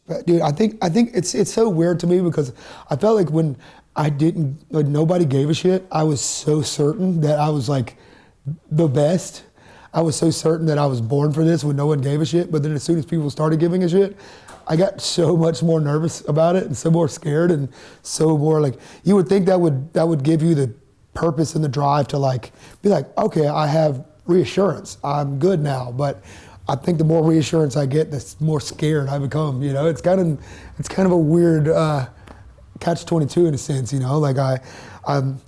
But dude, I think it's so weird to me because I felt like when nobody gave a shit, I was so certain that I was like the best. I was so certain that I was born for this when no one gave a shit. But then as soon as people started giving a shit, I got so much more nervous about it and so more scared and so more like, you would think that would give you the purpose and the drive to like be like, okay, I have reassurance, I'm good now. But I think the more reassurance I get, the more scared I become. You know, it's kind of a weird catch-22 in a sense. You know, like I'm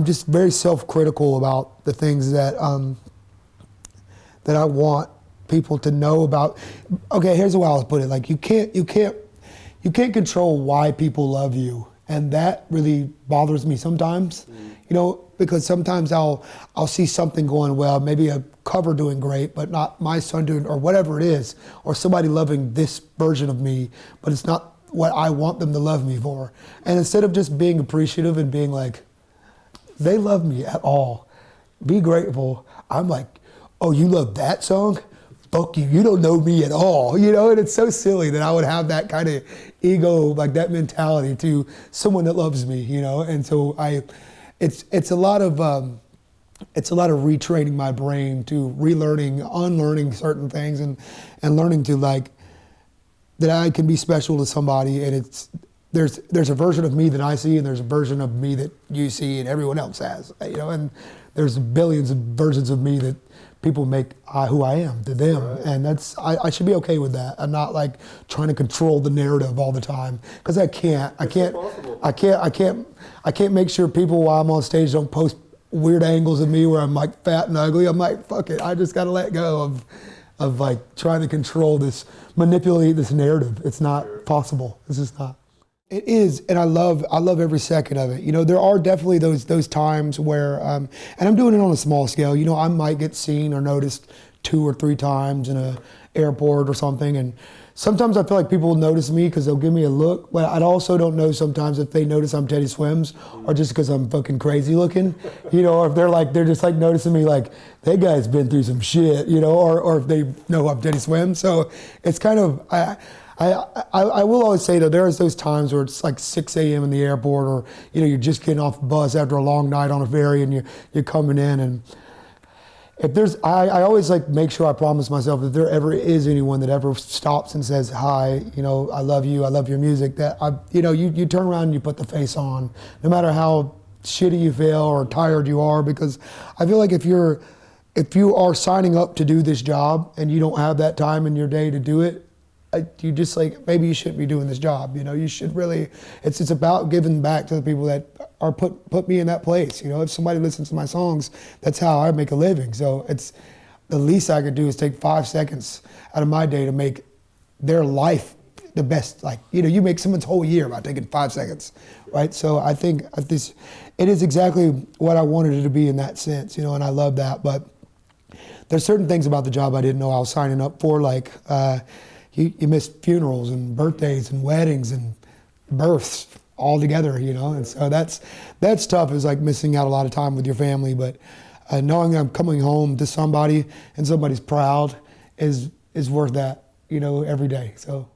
just very self-critical about the things that that I want people to know about. Okay, here's the way I'll put it. Like you can't control why people love you, and that really bothers me sometimes. You know, because sometimes I'll see something going well, maybe a cover doing great, but not my son doing, or whatever it is, or somebody loving this version of me, but it's not what I want them to love me for. And instead of just being appreciative and being like, they love me at all, be grateful, I'm like, oh, you love that song? Fuck you, you don't know me at all, you know? And it's so silly that I would have that kind of ego, like that mentality to someone that loves me, you know? And so it's a lot of retraining my brain to relearning, unlearning certain things and learning to like, that I can be special to somebody, and there's a version of me that I see and there's a version of me that you see and everyone else has, you know, and there's billions of versions of me that people make who I am to them. Right. And I should be okay with that. I'm not like trying to control the narrative all the time, because I can't make sure people while I'm on stage don't post weird angles of me where I'm like fat and ugly. I'm like, fuck it, I just gotta let go of like trying to control this, manipulate this narrative. It's not possible. It's just not. It is, and I love every second of it. You know, there are definitely those times where, and I'm doing it on a small scale. You know, I might get seen or noticed 2 or 3 times in a airport or something, and sometimes I feel like people will notice me because they'll give me a look, but I also don't know sometimes if they notice I'm Teddy Swims or just because I'm fucking crazy looking, you know, or if they're just like noticing me like, that guy's been through some shit, you know, or if they know I'm Teddy Swims. So it's kind of, I will always say that there's those times where it's like 6 a.m. in the airport, or, you know, you're just getting off the bus after a long night on a ferry and you're coming in, and if there's, I always like make sure I promise myself if there ever is anyone that ever stops and says, hi, you know, I love you, I love your music, that you turn around and you put the face on, no matter how shitty you feel or tired you are, because I feel like if you are signing up to do this job and you don't have that time in your day to do it, you just like, maybe you shouldn't be doing this job. You know, you should really, it's about giving back to the people that are put me in that place. You know, if somebody listens to my songs, that's how I make a living. So it's, the least I could do is take 5 seconds out of my day to make their life the best. Like, you know, you make someone's whole year by taking 5 seconds, right? So I think it is exactly what I wanted it to be in that sense, you know, and I love that. But there's certain things about the job I didn't know I was signing up for, like, you miss funerals and birthdays and weddings and births all together, you know, and so that's tough. It's like missing out a lot of time with your family, but knowing I'm coming home to somebody and somebody's proud is worth that, you know, every day. So